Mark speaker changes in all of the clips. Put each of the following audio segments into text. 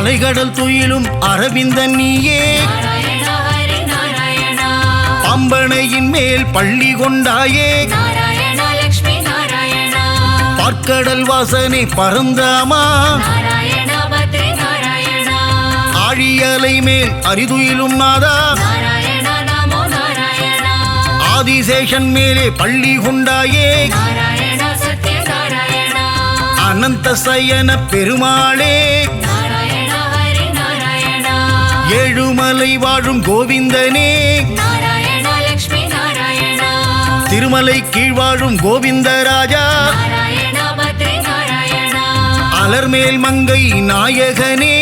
Speaker 1: அலைகடல் துயிலும் அரவிந்தன் நீயே பாம்பனையின் மேல் பள்ளி கொண்டாயே பார்க்கடல் வாசனை பரந்தாமா ஆழியலை மேல் அரிதுயிலும் நாதா ஆதிசேஷன் மேலே பள்ளி கொண்டாயே அனந்த சயன பெருமாளே ஏழுமலை வாழும் கோவிந்தனே திருமலை கீழ் வாழும் கோவிந்தராஜா அலர்மேல் மங்கை நாயகனே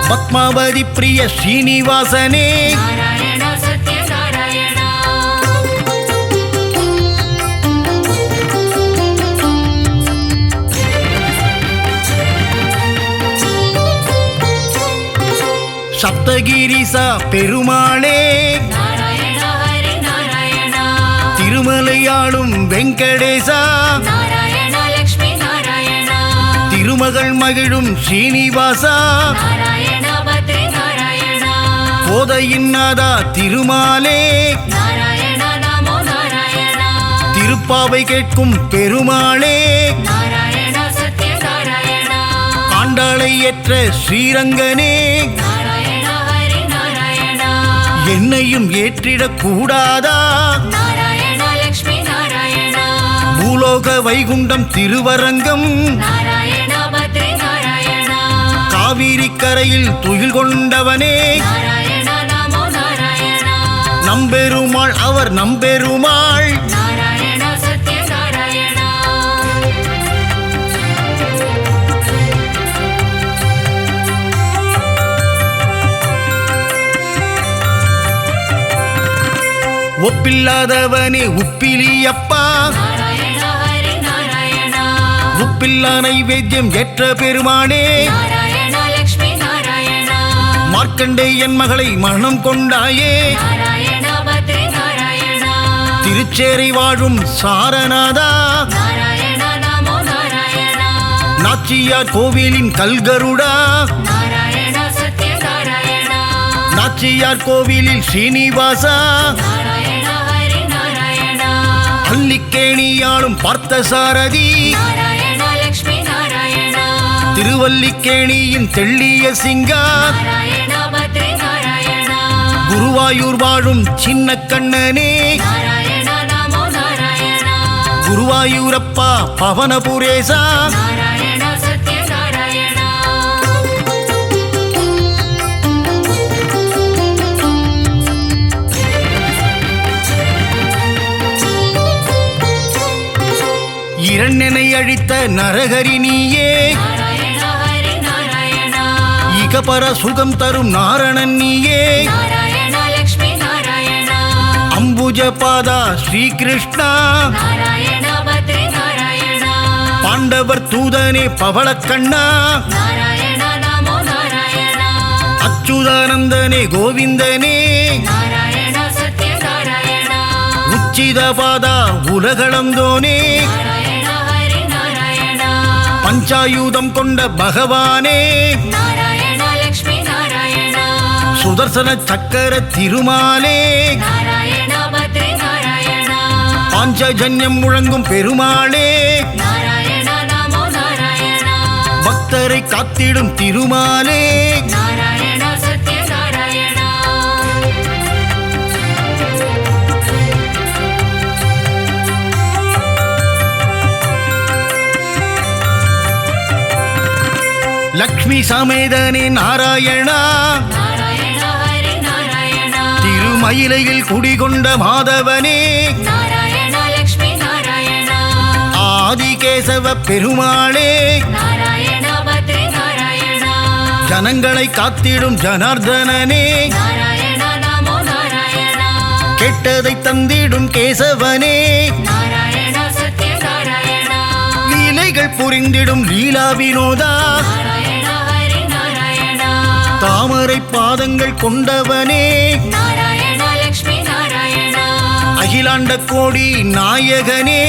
Speaker 1: பத்மாவதி பிரிய ஸ்ரீனிவாசனே சப்தகிரிசா பெருமாளே திருமலையாளும் வெங்கடேசா திருமகள் மகிழும் ஸ்ரீனிவாசா கோதையின் நாதா திருமாலே திருப்பாவை கேட்கும் பெருமாளே ஆண்டாளை ஏற்ற ஸ்ரீரங்கனே என்னையும் ஏற்றிடக் கூடாதா பூலோக வைகுண்டம் திருவரங்கம் காவிரி கரையில் துயில் கொண்டவனே நம்பெருமாள் அவர் நம்பெருமாள் ஒப்பில்லாதவனே உப்பிலியப்பா உப்பில்லா நைவேத்தியம் ஏற்ற பெருமானே மார்க்கண்டேயன் மகளை மனம் கொண்டாயே திருச்சேரை வாழும் சாரநாதா நாச்சியார் கோவிலின் கல்கருடா நாச்சியார் கோவிலில் ஸ்ரீனிவாசா அல்லிக்கேணியாளும் பார்த்தசாரதி திருவல்லிக்கேணியின் தெள்ளிய சிங்கா குருவாயூர் வாழும் சின்ன கண்ணனே குருவாயூரப்பா பவனபுரேசா இரண்டனை அழித்த நரகரி நீயே இகபர சுகம் தரும் நாரணன் நீயே அம்புஜ பாதா ஸ்ரீகிருஷ்ணா பாண்டவர் தூதனே பவளக்கண்ணா அச்சுதானந்தனே கோவிந்தனே உச்சித பாதா உலகளந்தோனே பஞ்சாயுதம் கொண்ட பகவானே சுதர்சன சக்கர திருமாலே பாஞ்சஜன்யம் முழங்கும் பெருமாளே பக்தரை காத்திடும் திருமாலே லக்ஷ்மி சமேதனே நாராயணா திருமயிலையில் குடிகொண்ட மாதவனே ஆதிகேசவ பெருமாளே ஜனங்களை காத்திடும் ஜனார்தனனே கெட்டதை தந்திடும் கேசவனே லீலைகள் புரிந்திடும் லீலா வினோதா தாமரை பாதங்கள் கொண்டவனே அகிலாண்ட கோடி நாயகனே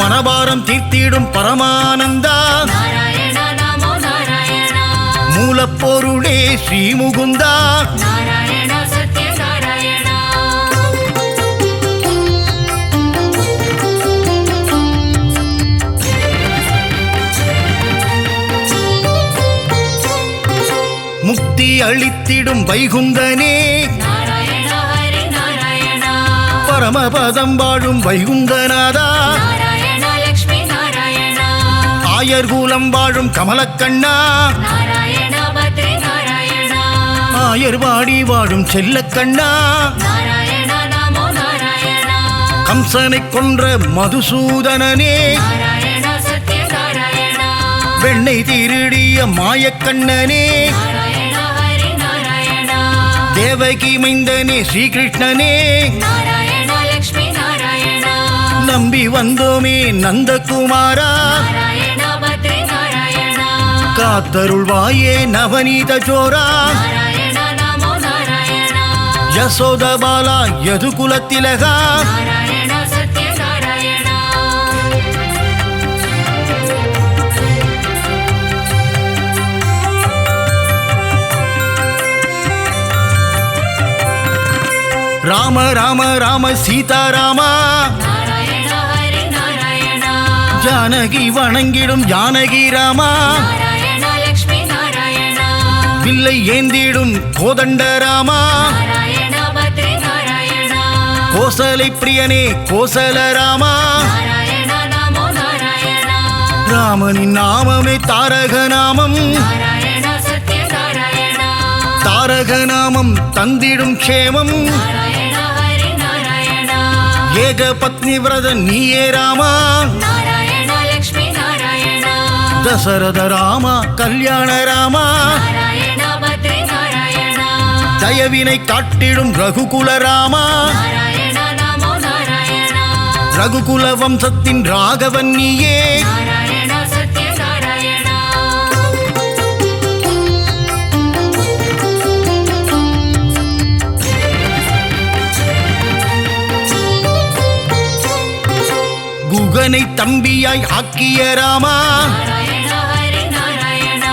Speaker 1: மனபாரம் தீர்த்திடும் பரமானந்தா
Speaker 2: நாராயண நமோ நாராயண
Speaker 1: மூலப்பொருளே ஸ்ரீமுகுந்தா
Speaker 2: நாராயண சத்யநாராயண
Speaker 1: முக்தி அளித்திடும் வைகுந்தனே
Speaker 2: நாராயண ஹரி நாராயண
Speaker 1: பரமபதம் வாழும் வைகுந்தநாதா
Speaker 2: நாராயண லக்ஷ்மி நாராயண
Speaker 1: ஆயர்கூலம் வாழும் கமலக்கண்ணா
Speaker 2: நாராயண பத்ரி நாராயண
Speaker 1: ஆயர்வாடி வாழும் செல்லக்கண்ணா
Speaker 2: நாராயண நமோ நாராயண
Speaker 1: கம்சனை கொன்ற மதுசூதனனே
Speaker 2: நாராயண சத்யநாராயண
Speaker 1: வெண்ணை திருடிய மாயக்கண்ணனே
Speaker 2: நாராயண ஹரி நாராயண
Speaker 1: தேவகி மைந்தனே ஸ்ரீகிருஷ்ணனே
Speaker 2: நாராயண லக்ஷ்மி நாராயண
Speaker 1: நம்பி வந்தோமே நந்தகுமாரா
Speaker 2: நாராயண பத்ரி நாராயண
Speaker 1: காத்தருள்வாயே நவநீத சோரா
Speaker 2: நாராயண நமோ நாராயண
Speaker 1: யசோதபாலா யதுகுலத்திலகா
Speaker 2: நாராயண சத்யநாராயண
Speaker 1: ராம ராம ராம சீதாராமா
Speaker 2: நாராயண ஹரி நாராயண
Speaker 1: ஜானகி வணங்கிடும் ஜானகி ராமா
Speaker 2: நாராயண லக்ஷ்மி நாராயண
Speaker 1: வில்லை ஏந்திடும் கோதண்டராமா
Speaker 2: நாராயண பத்ரி நாராயண
Speaker 1: கோசலை பிரியனே கோசல ராமா
Speaker 2: நாராயண நமோ நாராயண
Speaker 1: ராமனின் நாமமே தாரக நாமம்
Speaker 2: நாராயண சத்யநாராயண
Speaker 1: தாரக நாமம் தந்திடும் க்ஷேமம்
Speaker 2: நாராயண ஹரி நாராயண
Speaker 1: ஏக பத்னி விரதன் நீயே ராமா
Speaker 2: நாராயண லக்ஷ்மி நாராயண
Speaker 1: தசரத ராமா கல்யாண ராமா
Speaker 2: நாராயண பத்ரி நாராயண
Speaker 1: தயவினை காட்டிடும் ரகுகுல ராமா
Speaker 2: நாராயண நமோ நாராயண
Speaker 1: ரகுகுல வம்சத்தின் ராகவன் நீயே
Speaker 2: நாராயண சத்யநாராயண
Speaker 1: குகனை தம்பியாய் ஆக்கிய ராமா
Speaker 2: நாராயண ஹரி நாராயண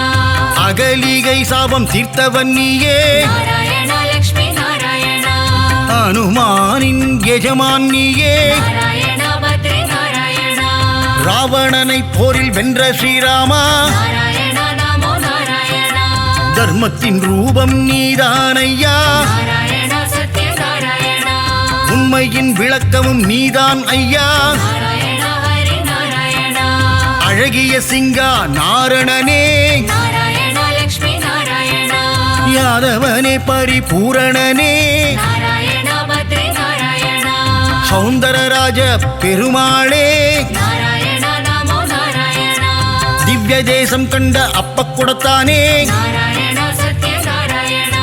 Speaker 1: அகலிகை சாபம் தீர்த்தவன் நீயே
Speaker 2: நாராயண லக்ஷ்மி நாராயண
Speaker 1: அனுமானின் எஜமான் நீயே
Speaker 2: நாராயண பத்ரி நாராயண
Speaker 1: ராவணனை போரில் வென்ற ஸ்ரீராமா
Speaker 2: நாராயண நமோ நாராயண
Speaker 1: தர்மத்தின் ரூபம் நீதானையா
Speaker 2: நாராயண சத்யநாராயண
Speaker 1: உண்மையின் விளக்கமும் நீதான் ஐயா
Speaker 2: நாராயண ஹரி நாராயண
Speaker 1: அழகிய சிங்கா நாரணனே
Speaker 2: நாராயண லக்ஷ்மி நாராயண
Speaker 1: யாதவனே பரிபூரணனே
Speaker 2: நாராயண பத்ரி நாராயண
Speaker 1: சௌந்தரராஜ பெருமாளே
Speaker 2: நாராயண நமோ நாராயண
Speaker 1: திவ்ய தேசம் கண்ட அப்பக்குடத்தானே
Speaker 2: நாராயண சத்யநாராயண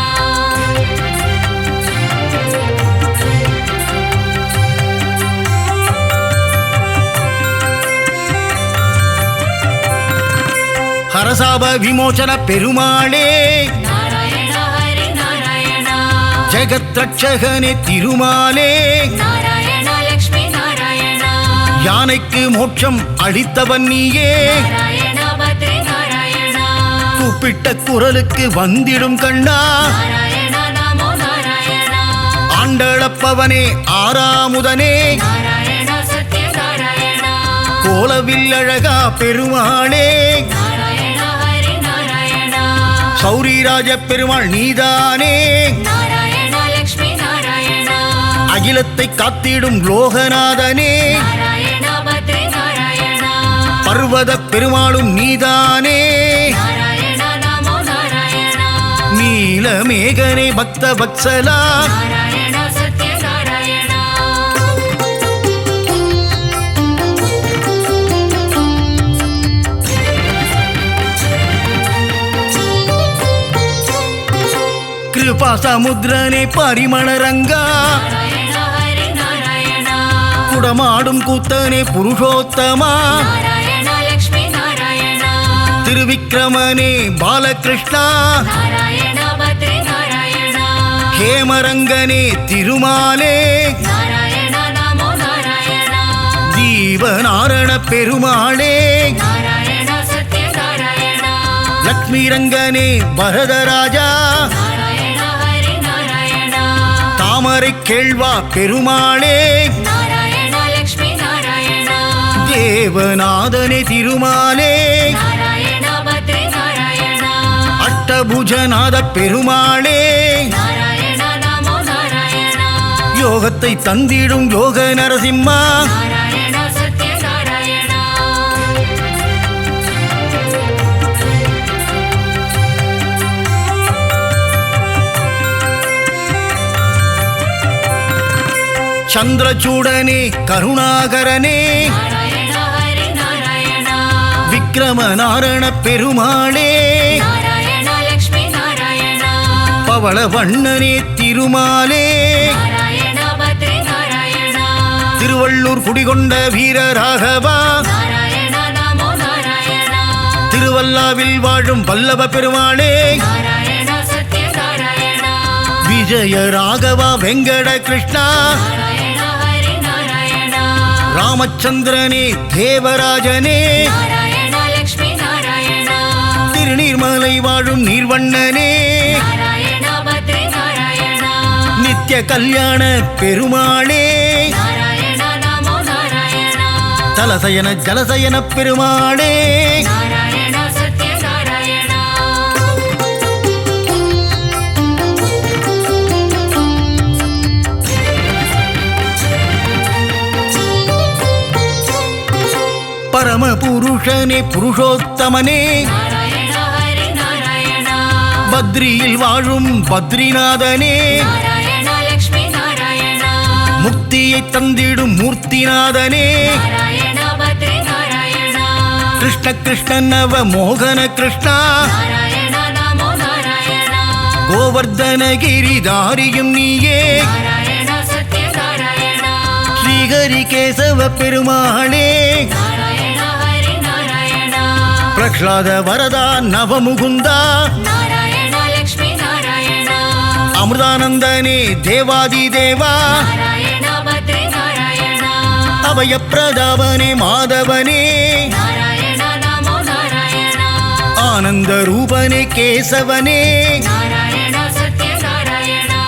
Speaker 1: ஹரசாப விமோசன பெருமாளே
Speaker 2: நாராயண ஹரி நாராயண
Speaker 1: ஜெகத் ரட்சகனே திருமாலே
Speaker 2: நாராயண லக்ஷ்மி நாராயண
Speaker 1: யானைக்கு மோட்சம் அளித்தவன் நீயே
Speaker 2: நாராயண பத்ரி நாராயண
Speaker 1: கூப்பிட்ட குரலுக்கு வந்திடும் கண்ணா
Speaker 2: நாராயண நமோ நாராயண
Speaker 1: ஆண்டளப்பவனே ஆறாமுதனே
Speaker 2: நாராயண சத்யநாராயண
Speaker 1: கோலவில் அழகா பெருமாளே
Speaker 2: நாராயண ஹரி நாராயண
Speaker 1: சௌரிராஜ பெருமாள் நீதானே
Speaker 2: நாராயண லக்ஷ்மி நாராயண
Speaker 1: அகிலத்தை காத்திடும் லோகநாதனே
Speaker 2: நாராயண பத்ரி நாராயண
Speaker 1: பர்வத பெருமாளும் நீதானே
Speaker 2: நாராயண நமோ நாராயண
Speaker 1: நீலமேகனே பக்த வத்சலா
Speaker 2: நாராயண சத்யநாராயண
Speaker 1: கிருபா சமுத்திரனே பரிமளரங்கா
Speaker 2: நாராயண ஹரி நாராயண
Speaker 1: குடமாடும் கூத்தனே புருஷோத்தமா
Speaker 2: நாராயண லக்ஷ்மி நாராயண
Speaker 1: திருவிக்கிரமனே பாலகிருஷ்ணா
Speaker 2: நாராயண பத்ரி நாராயண
Speaker 1: ஹேமரங்கனே திருமாலே
Speaker 2: நாராயண நமோ நாராயண
Speaker 1: ஜீவநாரண பெருமாளே
Speaker 2: நாராயணா சத்யநாராயணா
Speaker 1: லக்ஷ்மி ரங்கனே பரதராஜா
Speaker 2: நாராயணா ஹரி நாராயணா
Speaker 1: தாமரை கேள்வா பெருமாளே
Speaker 2: நாராயணா லக்ஷ்மி நாராயணா
Speaker 1: தேவநாதனே திருமாலே
Speaker 2: நாராயணா பத்ரி நாராயணா
Speaker 1: அஷ்டபுஜநாத பெருமாளே
Speaker 2: நாராயணா நமோ நாராயணா
Speaker 1: யோகத்தை தந்திடும் யோக நரசிம்மா
Speaker 2: நாராயணா சத்யநாராயணா
Speaker 1: சந்திரசூடனே கருணாகரனே
Speaker 2: நாராயணா ஹரி நாராயணா
Speaker 1: விக்ரமநாரண பெருமாளே
Speaker 2: நாராயணா லக்ஷ்மி நாராயணா
Speaker 1: பவள வண்ணனே திருமாலே
Speaker 2: நாராயணா பத்ரி நாராயணா
Speaker 1: திருவள்ளூர் குடிகொண்ட வீரராகவா
Speaker 2: நாராயணா நமோ நாராயணா
Speaker 1: திருவல்லாவில் வாழும் வல்லப பெருமாளே
Speaker 2: நாராயணா சத்யநாராயணா
Speaker 1: விஜய ராகவா வெங்கட கிருஷ்ணா
Speaker 2: நாராயணா ஹரி நாராயணா
Speaker 1: ராமச்சந்திரனே தேவராஜனே
Speaker 2: நாராயணா லக்ஷ்மி நாராயணா
Speaker 1: திருநீர்மலை வாழும் நீர்வண்ணனே
Speaker 2: நாராயணா பத்ரி நாராயணா
Speaker 1: நித்திய கல்யாண பெருமாளே
Speaker 2: நாராயணா நமோ நாராயணா
Speaker 1: தலசயன ஜலசயன பெருமாளே
Speaker 2: நாராயணா சத்யநாராயணா
Speaker 1: பரம புருஷனே புருஷோத்தமனே
Speaker 2: நாராயணா ஹரி நாராயணா
Speaker 1: பத்ரியில் வாழும் பத்ரிநாதனே
Speaker 2: நாராயணா லக்ஷ்மி நாராயணா
Speaker 1: முக்தியை தந்திடும் மூர்த்திநாதனே
Speaker 2: நாராயணா பத்ரி நாராயணா
Speaker 1: கிருஷ்ண கிருஷ்ண நவ மோகன கிருஷ்ணா
Speaker 2: நாராயணா நமோ நாராயணா
Speaker 1: கோவர்தனகிரிதாரியும் நீயே
Speaker 2: நாராயணா சத்யநாராயணா
Speaker 1: ஸ்ரீஹரி கேசவ பெருமாளே
Speaker 2: நாராயணா ஹரி நாராயணா
Speaker 1: பிரஹ்லாத வரதா நவமுகுந்தா
Speaker 2: நாராயணா லக்ஷ்மி நாராயணா
Speaker 1: அமிர்தானந்தனே தேவாதி தேவா
Speaker 2: நாராயணா பத்ரி நாராயணா
Speaker 1: அபயப்பிரதாபனே மாதவனே
Speaker 2: நாராயணா நமோ நாராயணா
Speaker 1: ஆனந்த ரூபனே கேசவனே
Speaker 2: நாராயணா சத்யநாராயணா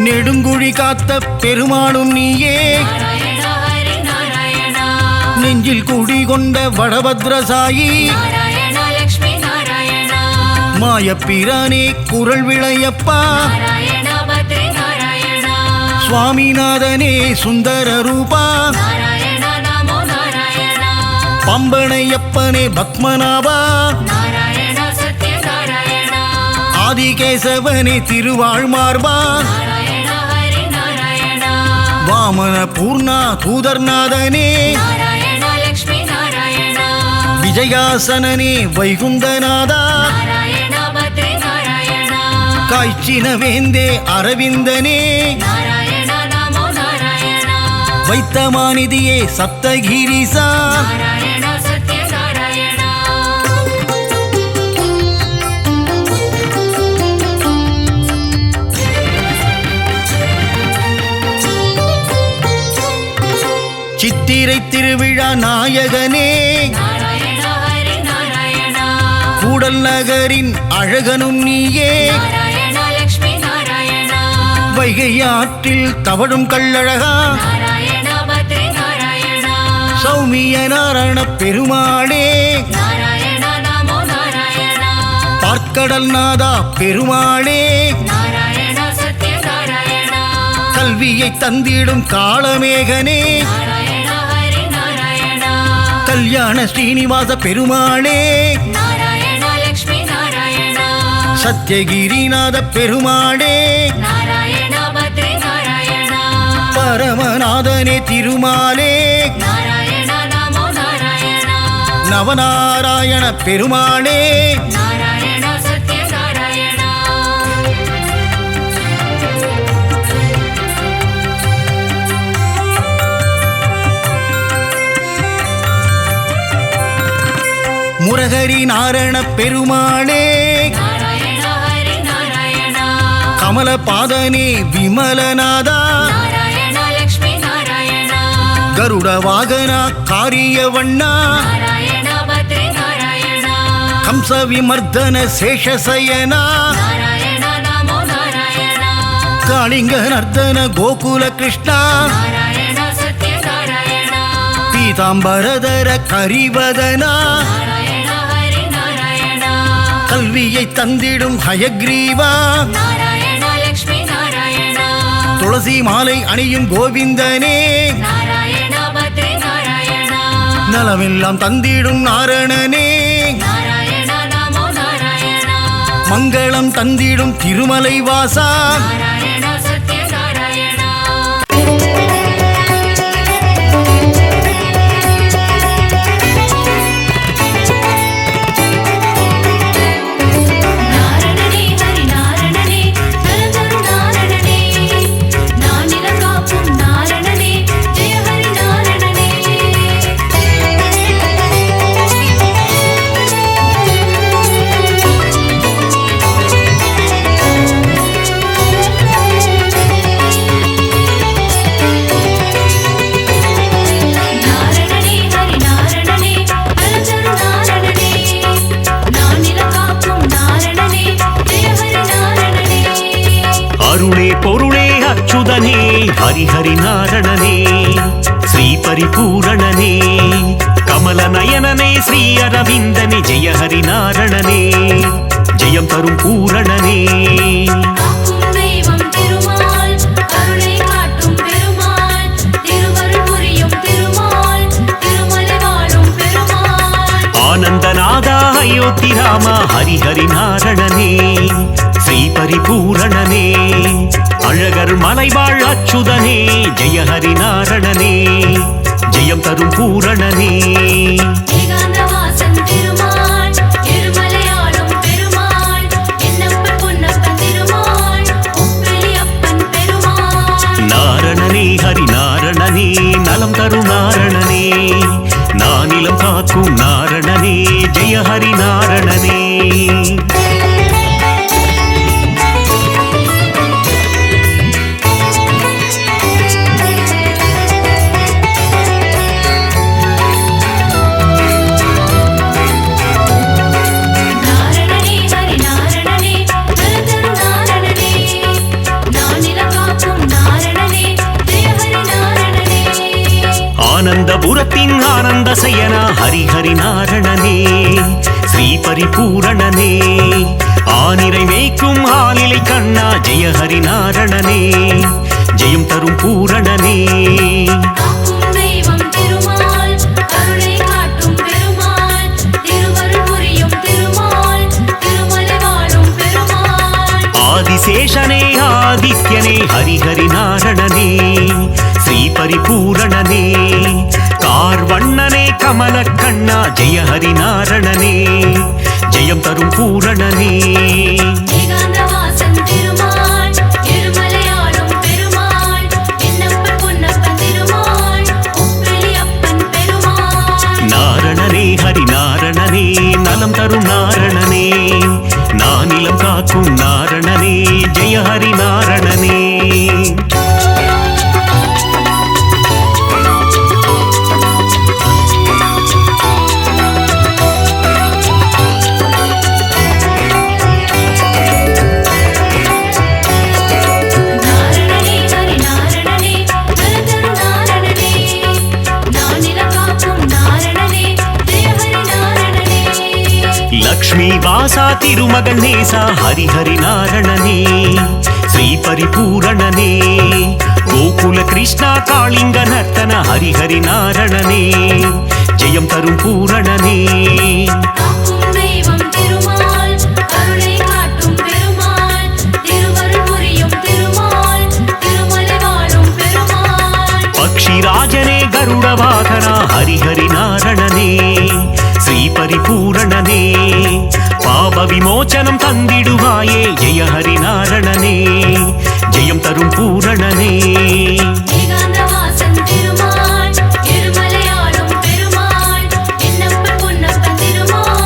Speaker 1: நெடுங்குழி காத்த பெருமாளும் நீயே
Speaker 2: நாராயணா ஹரி நாராயணா
Speaker 1: நெஞ்சில் குடிகொண்ட வடபத்ரசாயி
Speaker 2: நாராயணா லக்ஷ்மி நாராயணா
Speaker 1: மாயப்பிரானே குரல் விளையப்பா
Speaker 2: நாராயணா பத்ரி நாராயணா
Speaker 1: சுவாமிநாதனே சுந்தர ரூபா
Speaker 2: நாராயணா நமோ நாராயணா
Speaker 1: பம்பனையப்பனே பத்மநாபா
Speaker 2: நாராயணா சத்யநாராயணா
Speaker 1: ஆதிகேசவனே திருவாழ்மார்பா
Speaker 2: நாராயணா ஹரி நாராயணா
Speaker 1: வாமன பூர்ணா தூதர்நாதனே
Speaker 2: நாராயணா லக்ஷ்மி நாராயணா
Speaker 1: விஜயாசனனே வைகுந்தநாதா
Speaker 2: நாராயணா பத்ரி நாராயணா
Speaker 1: காய்ச்சின வேந்தே அரவிந்தனே
Speaker 2: நாராயணா நமோ நாராயணா
Speaker 1: வைத்தமாநிதியே சப்தகிரிசா
Speaker 2: நாராயணா சத்யநாராயணா
Speaker 1: சித்திரை திருவிழா நாயகனே
Speaker 2: நாராயணா ஹரி நாராயணா
Speaker 1: கூடல் நகரின் அழகனும் நீயே
Speaker 2: நாராயணா லக்ஷ்மி நாராயணா
Speaker 1: வைகை ஆற்றில் தவழும் கள்ளழகா
Speaker 2: நாராயணா பத்ரி நாராயணா
Speaker 1: சௌமிய நாராயண பெருமாளே
Speaker 2: நாராயணா நமோ நாராயணா
Speaker 1: பார்க்கடல் நாதா பெருமாளே
Speaker 2: நாராயணா சத்யநாராயணா
Speaker 1: கல்வியை தந்திடும் காளமேகனே
Speaker 2: நாராயணா ஹரி நாராயணா
Speaker 1: கல்யாண ஸ்ரீனிவாச பெருமாளே
Speaker 2: நாராயணா லக்ஷ்மி நாராயணா
Speaker 1: சத்யகிரிநாத பெருமாளே
Speaker 2: நாராயணா பத்ரி நாராயணா
Speaker 1: பரமநாதனே திருமாலே
Speaker 2: நாராயணா நமோ நாராயணா
Speaker 1: நவநாராயண பெருமாளே
Speaker 2: நாராயணா சத்யநாராயணா
Speaker 1: முரகரி நாரண பெருமாளே
Speaker 2: நாராயண ஹரி நாராயண
Speaker 1: கமல பாதனே விமலநாதா
Speaker 2: நாராயண லக்ஷ்மி நாராயண
Speaker 1: கருட வாகனா காரிய வண்ணா
Speaker 2: நாராயண பத்ரி நாராயண
Speaker 1: கம்ச விமர்தன சேஷசயனா
Speaker 2: நாராயண நமோ நாராயண
Speaker 1: காளிங்க நர்தன கோகுல கிருஷ்ணா
Speaker 2: நாராயண சத்ய நாராயண
Speaker 1: பீதாம்பரதர கரிவதனா
Speaker 2: நாராயண ஹரி நாராயண
Speaker 1: கல்வியை தந்திடும் ஹயக்ரீவா
Speaker 2: நாராயண லக்ஷ்மி நாராயண
Speaker 1: துளசி மாலை அணியும் கோவிந்தனே
Speaker 2: நாராயண பத்ரி நாராயண
Speaker 1: நலமெல்லாம் தந்திடும் நாரணனே
Speaker 2: நாராயண நமோ நாராயண
Speaker 1: மங்களம் தந்திடும் திருமலை வாசா
Speaker 2: நாராயண சத்ய நாராயண நாரணனே ஹரி நாரணனே நலந்தரு நாரணனே நானிலம் காக்கும் நாரணனே ஜெய ஹரி நாரணனே நாரணனே ஹரி நாரணனே நலந்தரு நாரணனே நானிலம் காக்கும் நாரணனே ஜெய ஹரி நாரணனே
Speaker 3: அருளே பொருளே அச்சுதனே ஹரிஹரி நாரணனே ஸ்ரீ பரிபூரணனே கமல நயனனே ஸ்ரீ அரவிந்தனே ஜெய ஹரி நாரணனே ஜெயம் தரும் பூரணனே
Speaker 2: காக்கும் தெய்வம் திருமால் கருணை காட்டும் பெருமாள் திருவருள் புரியும் திருமால் திருமலை வாழும் பெருமாள்
Speaker 3: ஆனந்தநாதா அயோத்தி ராமா ஹரிஹரி நாரணனே ஸ்ரீ பரிபூரணனே அழகர் மலைவாழ் அச்சுதனே ஜெய ஹரி நாரணனே ஜெயம் தரும் பூரணனே
Speaker 2: ஏகாந்தவாசன் திருமால் திருமலையாளும் பெருமாள் என்னப்பன் பொன்னப்பன் திருமாள் உப்பிலியப்பன் பெருமாள்
Speaker 3: நாரணனே ஹரி நாரணனே நலம் தரும் நாரணனே நானிலம் காக்கும் நாரணனே ஜெய ஹரி நாரணனே
Speaker 2: நாரணனே ஹரி நாரணனே நலந்தரு நாரணனே நானிலம் காக்கும் நாரணனே ஜெய ஹரி நாரணனே
Speaker 3: ஆனந்தபுரத்தின் ஆனந்த சயனா ஹரிஹரி நாரணனே ஸ்ரீ பரிபூரணனே ஆனிரை மேய்க்கும் ஆலிலை கண்ணா ஜெய ஹரி நாரணனே ஜெயம் தரும் பூரணனே
Speaker 2: காக்கும் தெய்வம் திருமால் கருணை காட்டும் பெருமாள் திருவருள் புரியும் திருமால் திருமலை வாழும் பெருமாள்
Speaker 3: ஆதிசேஷனே ஆதித்யனே ஹரிஹரி நாரணனே ஸ்ரீ பரிபூரணனே கார்வண்ணனே கமல கண்ணா ஜெய ஹரி நாரணனே ஜெயம் தரும் பூரணனே
Speaker 2: ஏகாந்தவாசன் திருமால் திருமலையாளும் பெருமாள் என்னப்பன் பொன்னப்பன் திருமாள் உப்பிலியப்பன் பெருமாள்
Speaker 3: நாரணனே ஹரி நாரணனே நலம் தரும் நாரணனே நானிலம் காக்கும் நாரணனே ஜெய ஹரி நாரணனே
Speaker 2: நாரணனே ஹரி நாரணனே நலந்தரு நாரணனே நானிலம் காக்கும் நாரணனே ஜெய ஹரி நாரணனே
Speaker 3: லக்ஷ்மி வாசா திருமகள் நேசா ஹரிஹரி நாரணனே ஸ்ரீ பரிபூரணனே கோகுல கிருஷ்ணா காளிங்க நர்த்தன ஹரிஹரி நாரணனே ஜெயம் தரும் பூரணனே
Speaker 2: காக்கும் தெய்வம் திருமால் கருணை காட்டும் பெருமாள் திருவருள் புரியும் திருமால் திருமலை வாழும் பெருமாள்
Speaker 3: பக்ஷிராஜனே கருட வாகனா ஹரிஹரி நாரணனே ஸ்ரீ பரிபூரணனே பாப விமோச்சனம் தந்திடுவாயே ஜெய ஹரி நாரணனே ஜெயம் தரும் பூரணனே
Speaker 2: ஏகாந்தவாசன் திருமால் திருமலையாளும் பெருமாள் என்னப்பன் பொன்னப்பன் திருமாள்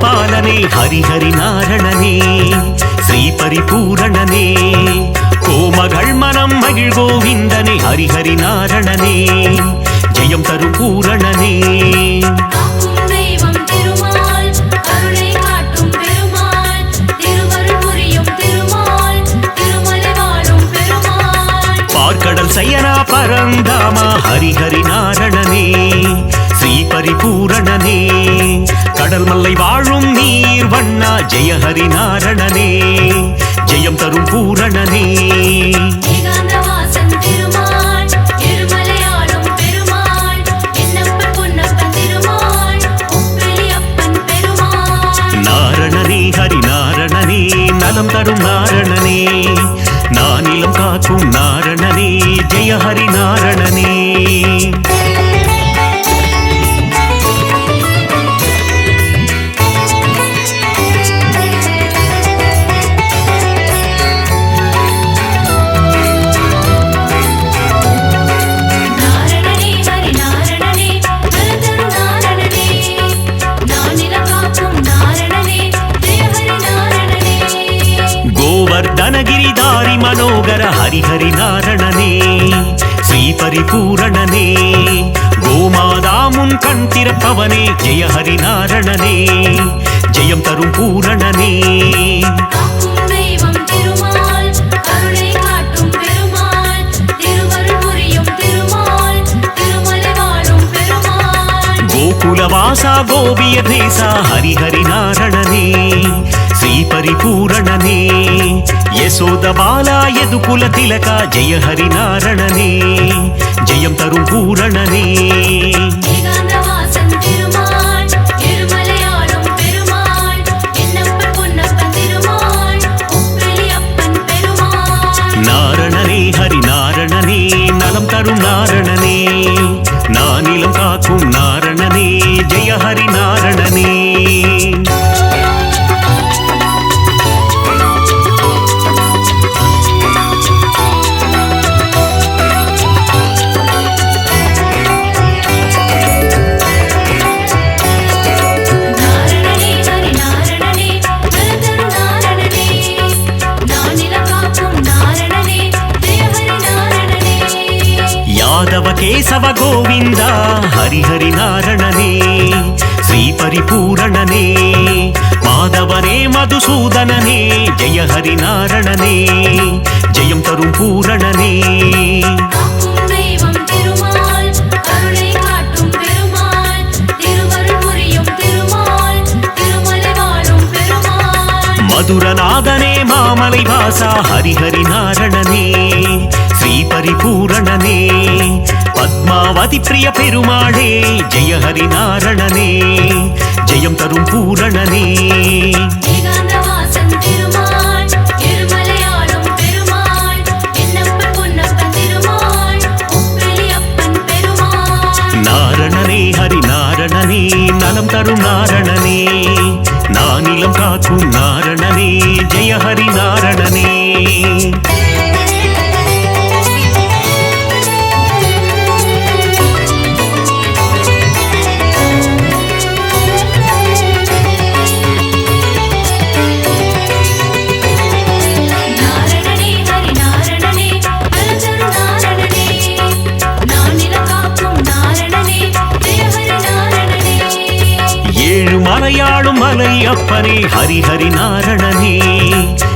Speaker 3: கோபாலனே ஹரிஹரி நாரணனே ஸ்ரீ பரிபூரணனே கோமகள் மனம் மகிழ் கோவிந்தனே ஹரிஹரி நாரணனே ஜெயம் தரும் பூரணனே
Speaker 2: காக்கும் தெய்வம் திருமால் கருணை காட்டும் பெருமாள் திருவருள் புரியும் திருமால் திருமலை வாழும் பெருமாள்
Speaker 3: பார்க்கடல் சயனா பரந்தாமா ஹரிஹரி நாரணனே ஸ்ரீ பரிபூரணனே கடல் மல்லை வாழும் நீர் வண்ணா ஜெய ஹரி நாரணனே ஜெயம் தரும் பூரணனே
Speaker 2: ஏகாந்த வாசன் திருமால் திருமலையாளும் பெருமாள் என்னப்பன் பொன்னப்பன் திருமாள் உப்பெளியப்பன் பெருமாள்
Speaker 3: நாரணனே ஹரி நாரணனே நலம் தரும் நாரணனே நானிலம் காக்கும் நாரணனே ஜெய ஹரி நாரணனே
Speaker 2: நாரணனே ஹரி நாரணனே நலந்தரு நாரணனே நானிலம் காக்கும் நாரணனே ஜெய ஹரி நாரணனே
Speaker 3: கோவர்தனகிரிதாரி மனோகர ஹரிஹரி நாரணனே ஸ்ரீ பரிபூரணனே கோமாதா முன் கண் திறப்பவனே ஜெய ஹரி நாரணனே ஜெயம் தரும் பூரணனே
Speaker 2: காக்கும் தெய்வம் திருமால் கருணை காட்டும் பெருமாள் திருவருள் புரியும் திருமால் திருமலை வாழும் பெருமாள்
Speaker 3: கோகுலவாசா கோபிய தேசா ஹரிஹரி நாரணனே ஸ்ரீ பரிபூரணனே யசோத பாலா யதுகுல திலகா ஜெய ஹரி நாரணனே ஜெயம் தரும் பூரணனே
Speaker 2: ஏகாந்த வாசன் திருமால் திருமலையாளும் பெருமாள் என்னப்பன் பொன்னப்பன் திருமாள் உப்பெளியப்பன் பெருமாள்
Speaker 3: நாரணனே ஹரி நாரணனே நலம் தரும் நாரணனே நானிலம் காக்கும் நாரணனே ஜெய ஹரி நாரணனே
Speaker 2: நாரணனே ஹரி நாரணனே நலந்தரு நாரணனே நானிலம் காக்கும் நாரணனே ஜெய ஹரி நாரணனே
Speaker 3: யாதவ கேசவ கோவிந்தா ஹரிஹரி நாரணனே ஸ்ரீ பரிபூரணனே மாதவனே மதுசூதனனே ஜெய ஹரி நாரணனே ஜெயம் தரும் பூரணனே
Speaker 2: காக்கும் தெய்வம் திருமால் கருணை காட்டும் பெருமாள் திருவருள் புரியும் திருமால் திருமலை வாழும் பெருமாள்
Speaker 3: மதுரநாதனே மாமலை வாசா ஹரிஹரி நாரணனே ஸ்ரீ பரிபூரணனே பத்மாவதி பிரிய பெருமாளே ஜெய ஹரி நாரணனே ஜெயம் தரும் பூரணனே
Speaker 2: ஏகாந்த வாசன் திருமால் திருமலையாளும் பெருமாள் என்னப்பன் பொன்னப்பன் திருமாள் உப்பெளியப்பன் பெருமாள்
Speaker 3: நாரணனே ஹரி நாரணனே நலம் தரும் நாரணனே நானிலம் காக்கும் நாரணனே ஜெய ஹரி நாரணனே
Speaker 2: நாரணனே ஹரி நாரணனே நலந்தரு நாரணனே நானிலம் காக்கும் நாரணனே ஜெய ஹரி நாரணனே
Speaker 3: ஏழு மலையாளும் மலை அப்பனே ஹரிஹரி நாரணனே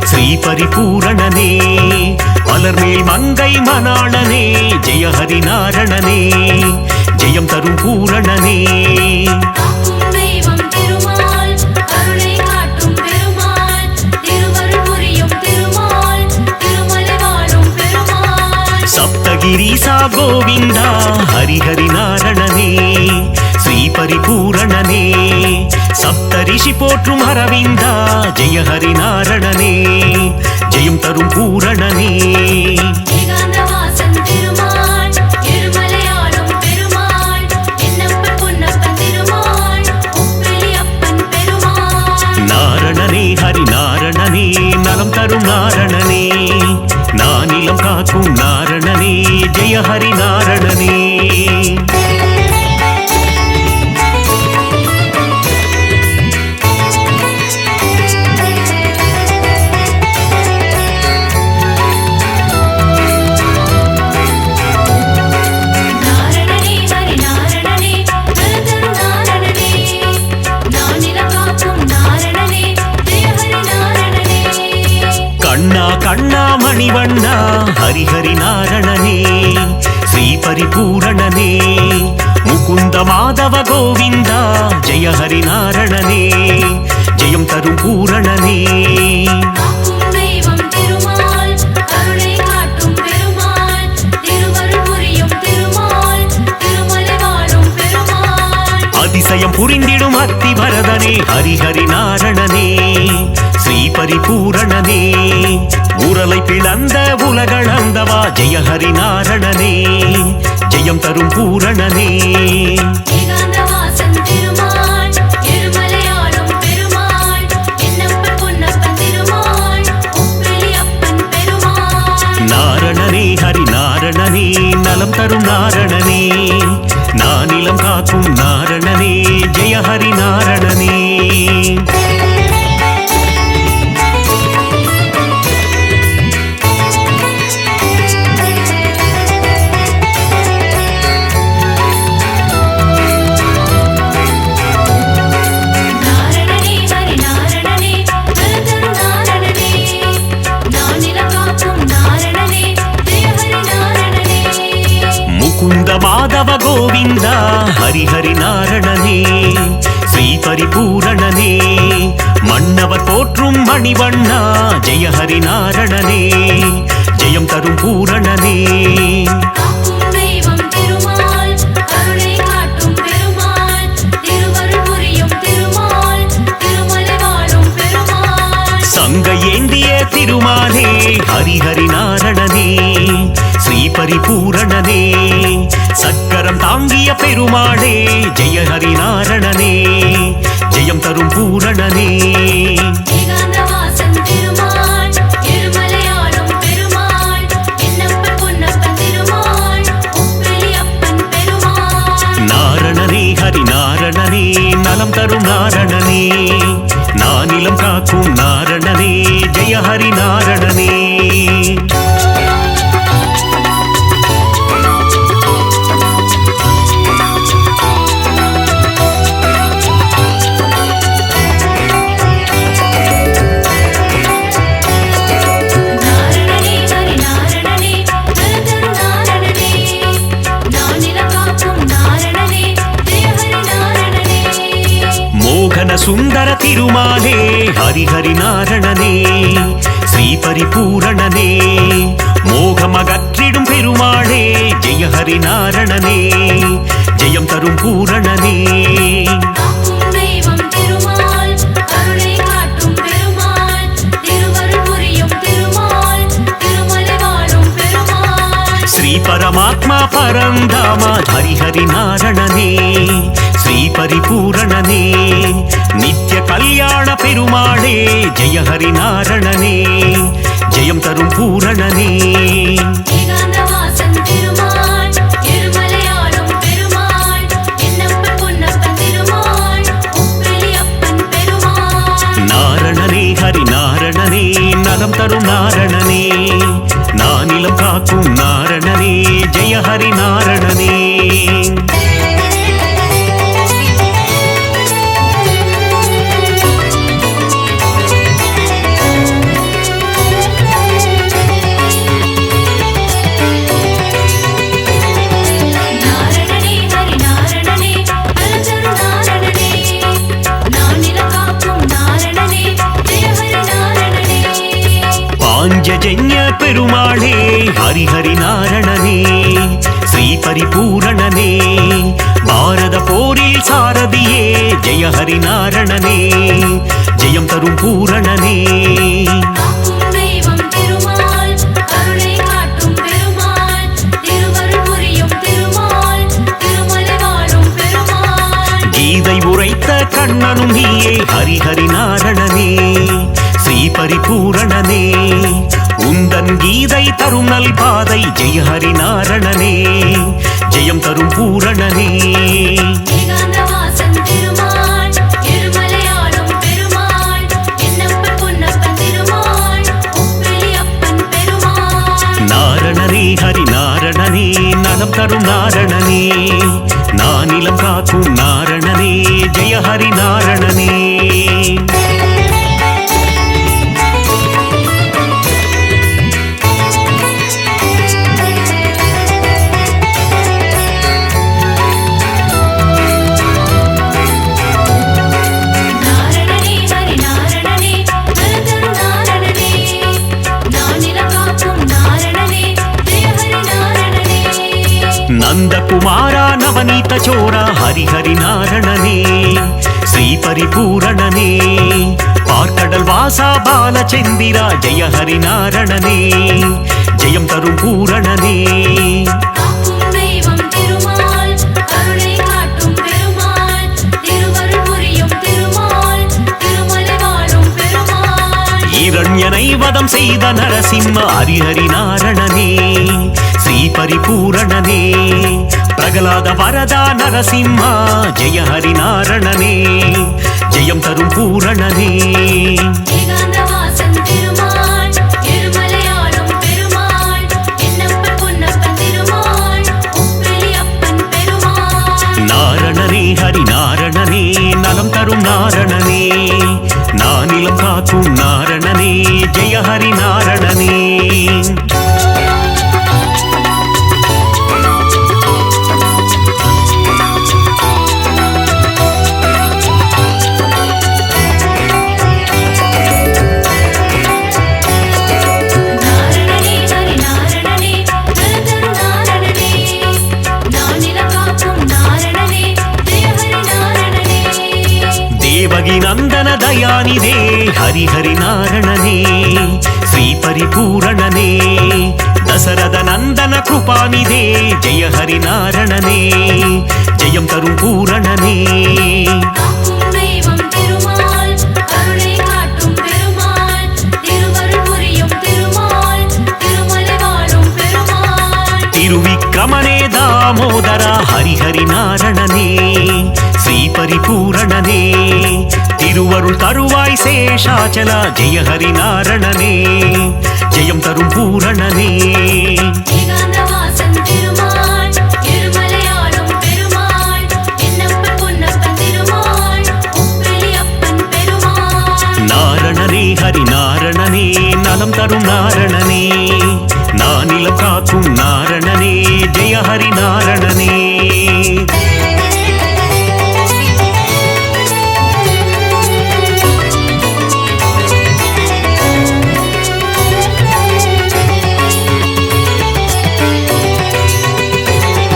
Speaker 3: ஸ்ரீ பரிபூரணனே மலர்மேல் மங்கை மணாளனே ஜெய ஹரி நாரணனே ஜெயம் தரும் பூரணனே
Speaker 2: காக்கும் தெய்வம் திருமால் கருணை காட்டும் பெருமாள் திருவருள் புரியும் திருமால் திருமலை வாழும் பெருமாள்
Speaker 3: சப்தகிரீசா கோவிந்தா ஹரிஹரி நாரணனே ஸ்ரீ பரிபூரணனே சப்தரிஷி போற்றும் அரவிந்தா ஜெய ஹரி நாரணனே ஜெயம் தரும் பூரணனே
Speaker 2: ஏகாந்த வாசன் திருமால் திருமலையாளும் பெருமாள் என்னப்பன் பொன்னப்பன் திருமாள் உப்பெளியப்பன் பெருமாள்
Speaker 3: நாரணனே ஹரி நாரணனே நலம் தரும் நாரணனே நானிலம் காக்கும் நாரணனே ஜெய ஹரி நாரணனே மணிவண்ணா ஹரிஹரி நாரணனே ஸ்ரீ பரிபூரணனே முகுந்த மாதவ கோவிந்தா ஜெய ஹரி நாரணனே ஜெயம் தரும் பூரணனே
Speaker 2: காக்கும் தெய்வம் திருமால் கருணை காட்டும் பெருமாள் திருவருள் புரியும் திருமால் திருமலை வாழும் பெருமாள்
Speaker 3: அதிசயம் புரிந்திடும் அத்திவரதனே ஹரிஹரி நாரணனே ஸ்ரீ பரிபூரணனே ஊரலை பிளந்த உலகளந்தவா ஜெய ஹரி நாரணனே ஜெயம் தரும் பூரணனே
Speaker 2: ஏகாந்தவாசன் திருமால் இருமலையாளும் பெருமாள் என்னப்பன் பொன்னப்பன் திருமால் உப்பிலி அப்பன் பெருமாள்
Speaker 3: நாரணனே ஹரி நாரணனே நலம் தரும் நாரணனே நானிலம் காக்கும் நாரணனே ஜெய ஹரி நாரணனே
Speaker 2: நாரணனே ஹரி நாரணனே நலந்தரு நாரணனே நானிலம் காக்கும் நாரணனே ஜெய ஹரி நாரணனே
Speaker 3: முகுந்த மாதவ கோவிந்தா ஹரிஹரி நாரணனே ஸ்ரீ பரிபூரணனே மன்னவர் போற்றும் மணிவண்ணா ஜெய ஹரி நாரணனே ஜெயம் தரும் பூரணனே
Speaker 2: காக்கும் தெய்வம் திருமால் கருணை காட்டும் பெருமாள் திருவருள் புரியும் திருமால் திருமலை வாழும் பெருமாள்
Speaker 3: சங்க ஏந்திய திருமாலே ஹரிஹரி நாரணனே ஸ்ரீ பரிபூரணனே சக்கரம் தாங்கிய பெருமாளே ஜெய ஹரி நாரணனே ஜெயம் தரும் பூரணனே
Speaker 2: ஏகாந்தவாசன் திருமால் இருமலையாளும் பெருமாள் என்னப்பன் பொன்னப்பன் திருமால் உப்பிலி அப்பன் பெருமாள்
Speaker 3: நாரணனே ஹரி நாரணனே நலம் தரும் நாரணனே நானிலம் காக்கும் நாரணனே ஜெய ஹரி நாரணனே
Speaker 2: நாரணனே ஹரி நாரணனே நலந்தரு நாரணனே நானிலம் காக்கும் நாரணனே ஜெய ஹரி நாரணனே
Speaker 3: மோகன சுந்தர திருமாலே ஹரிஹரி நாரணனே ஸ்ரீ பரிபூரணனே மோகமகற்றிடும் பெருமாளே ஜெய ஹரி நாரணனே ஜெயம் தரும் பூரணனே
Speaker 2: காக்கும் தெய்வம் திருமால் கருணை காட்டும் பெருமாள் திருவருள் புரியும் திருமால் திருமலை வாழும் பெருமாள்
Speaker 3: ஸ்ரீ பரமாத்மா பரந்தாமா ஹரிஹரி நாரணனே ஸ்ரீ பரிபூரணனே நித்ய கல்யாண பெருமாளே ஜெய ஹரி நாரணனே ஜெயம் தரும் பூரணனே
Speaker 2: ஏகாந்தவாசன் திருமால் இருமலையாளும் பெருமாள் என்னப்பன் பொன்னப்பன் திருமால் உப்பிலி அப்பன் பெருமாள்
Speaker 3: நாரணனே ஹரி நாரணனே நலம் தரும் நாரணனே நானிலம் காக்கும் நாரணனே ஜெய ஹரி நாரணனே
Speaker 2: நாரணனே ஹரி நாரணனே நலந்தரு நாரணனே நானிலம் காக்கும் நாரணனே ஜெய ஹரி நாரணனே
Speaker 3: பாஞ்சஜன்ய பெருமாளே ஹரிஹரி நாரணனே ஸ்ரீ பரிபூரணனே பாரத போரில் சாரதியே ஜெய ஹரி நாரணனே ஜெயம் தரும் பூரணனே
Speaker 2: காக்கும் தெய்வம் திருமால் கருணை காட்டும் பெருமாள் திருவருள் புரியும் திருமால் திருமலை வாழும் பெருமாள்
Speaker 3: கீதை உரைத்த கண்ணனும் நீயே ஹரிஹரி நாரணனே ஸ்ரீ பரிபூரணனே உந்தன் கீதை தரும் நல் பாதை ஜெய ஹரி நாரணனே ஜெயம் தரும் பூரணனே
Speaker 2: ஏகாந்தவாசன் திருமால் இருமலையாளும் பெருமாள் என்னப்பன் பொன்னப்பன் திருமால் உப்பிலி அப்பன் பெருமாள்
Speaker 3: நாரணனே ஹரி நாரணனே நலம் தரும் நாரணனே நானிலம் காக்கும் நாரணனே ஜெய ஹரி நாரணனே ನಂದಕುಮಾರ ನವನೀತ ಚೋರ ಹರಿಹರಿ ನಾರಣನೇ ಶ್ರೀ ಪರಿಪೂರಣನೇ பார்க்கடல் வாசா பாலச்சந்திரா ஜெய ஹரிநாரணனே ஜெயம் தரும் பூரணனே
Speaker 2: காக்கும் தெய்வம் திருமால் கருணை காட்டும் பெருமாள் திருவருள் புரியும் திருமால் திருமலை வாழும் பெருமாள்
Speaker 3: இரண்யனை வதம் செய்த நரசிம்ம ஹரிஹரி நாரணனே ஸ்ரீ பரிபூரணனே பிரகலாத வரதா நரசிம்மா ஜெய ஹரிநாரணனே ஜெயம் தரும் பூரணனே
Speaker 2: ஏகாந்தவாசன் திருமால் இருமலையாளும் பெருமாள் என்னப்பன் பொன்னப்பன் திருமால் உப்பிலியப்பன் பெருமாள்
Speaker 3: நாரணனே ஹரி நாரணனே நலம் தரும் நாரணனே நானிலம் காக்கும் நாரணனே ஜெய ஹரி நாரணனே
Speaker 2: நாரணனே ஹரி நாரணனே நலந்தரு நாரணனே நானிலம் காக்கும் நாரணனே ஜெய ஹரி நாரணனே
Speaker 3: தேவகி நந்தன தயாநிதே ஹரிஹரி நாரணனே ஸ்ரீ பரிபூரணனே தசரத நந்தன கிருபாநிதே ஜெய ஹரி நாரணனே ஜெயம் தரும் பூரணனே
Speaker 2: காக்கும் தெய்வம் திருமால் கருணை காட்டும் பெருமாள் திருவருள் புரியும் திருமால் திருமலை வாழும் பெருமாள்
Speaker 3: திருவிக்கிரமனே தாமோதரா ஹரிஹரி நாரணனே ஸ்ரீ பரிபூரணனே திருவருள் தருவாய் சேஷாச்சலா ஜெய ஹரி நாரணனே ஜெயம் தரும் பூரணனே
Speaker 2: ஏகாந்தவாசன் திருமால் இருமலையாளும் பெருமாள் என்னப்பன் பொன்னப்பன் திருமால் உப்பிலியப்பன் பெருமாள்
Speaker 3: நாரணனே ஹரி நாரணனே நலம் தரும் நாரணனே நானிலம் காக்கும் நாரணனே ஜெய ஹரி நாரணனே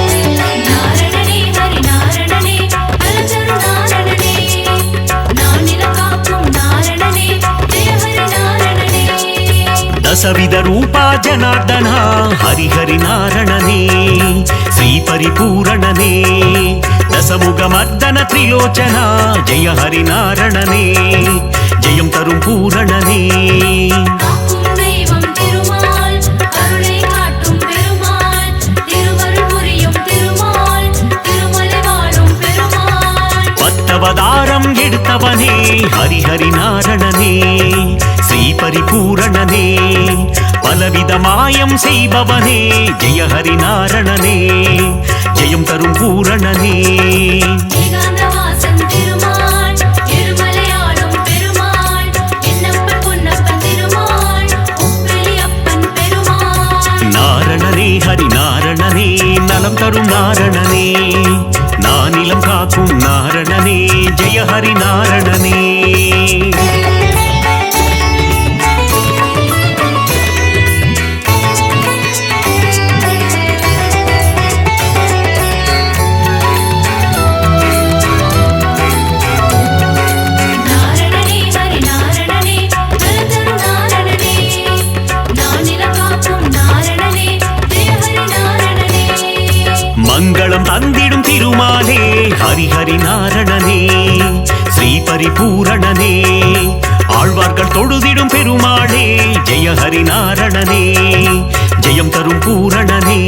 Speaker 2: நாரணனே ஹரி நாரணனே நலந்தரு நாரணனே நானிலம் காக்கும் நாரணனே ஜெய ஹரி நாரணனே
Speaker 3: ದಸವಿಧ ರೂಪ ಜನಾರ್ದನ ಹರಿಹರಿ ನಾರಣನೇ ಶ್ರೀ ಪರಿಪೂರಣನೇ ದಸಮುಗ ಮರ್ದನ ತ್ರಿಲೋಚನ ಜಯ ಹರಿ ನಾರಣನೇ ಜಯಂ ತರುಂ பூரணனே
Speaker 2: காக்கும் தெய்வம் திருமால் கருணை காட்டும் பெருமாள் திருவருள் புரியும் திருமால் திருமலை வாழும் பெருமாள்
Speaker 3: பத்தவதாரம் எடுத்தவனே ஹரிஹரி நாரணனே ஸ்ரீ பரிபூரணனே பலவித மாயம் செய்பவனே ஜெய ஹரி நாரணனே ஜெயம் தரும் பூரணனே
Speaker 2: ஏகாந்தவாசன் திருமால் இருமலையாளும் பெருமாள் என்னப்பன் பொன்னப்பன் திருமால் உப்பிலியப்பன் பெருமாள்
Speaker 3: நாரணனே ஹரி நாரணனே நலம் தரும் நாரணனே நானிலம் காக்கும் நாரணனே ஜெய ஹரி நாரணனே
Speaker 2: நாரணனே ஹரி நாரணனே நலந்தரு நாரணனே நானிலம் காக்கும் நாரணனே ஜெய ஹரி நாரணனே
Speaker 3: மங்களம் தந்திடும் திருமாலே ஹரிஹரி நாரணனே ஸ்ரீ பரிபூரணனே ஆழ்வார்கள் தொழுதிடும் பெருமாளே ஜெய ஹரி நாரணனே ஜெயம் தரும் பூரணனே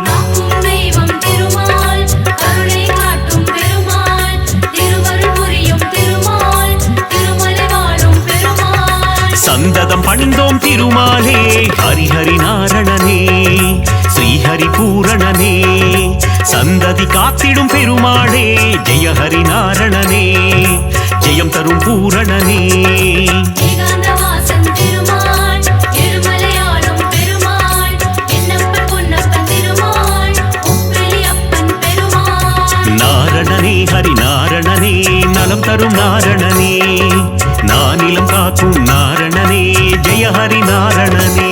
Speaker 2: காக்கும் தெய்வம் திருமால் கருணை காட்டும் பெருமாள் திருவருள் புரியும் திருமால் திருமலை வாழும் பெருமாள்
Speaker 3: சந்ததம் பணிந்தோம் திருமாலே ஹரிஹரி நாரணனே ஸ்ரீஹரி பூரணனே சந்ததி காத்திடும் பெருமாளே ஜெய ஹரி நாரணனே ஜெயம் தரும் பூரணனே
Speaker 2: ஏகாந்தவாசன் திருமால் இருமலையாளும் பெருமாள் என்னப்பன் பொன்னப்பன் திருமால் உப்பிலியப்பன் பெருமாள்
Speaker 3: நாரணனே ஹரி நாரணனே நலம் தரும் நாரணனே நானிலம் காக்கும் நாரணனே ஜெய ஹரி நாரணனே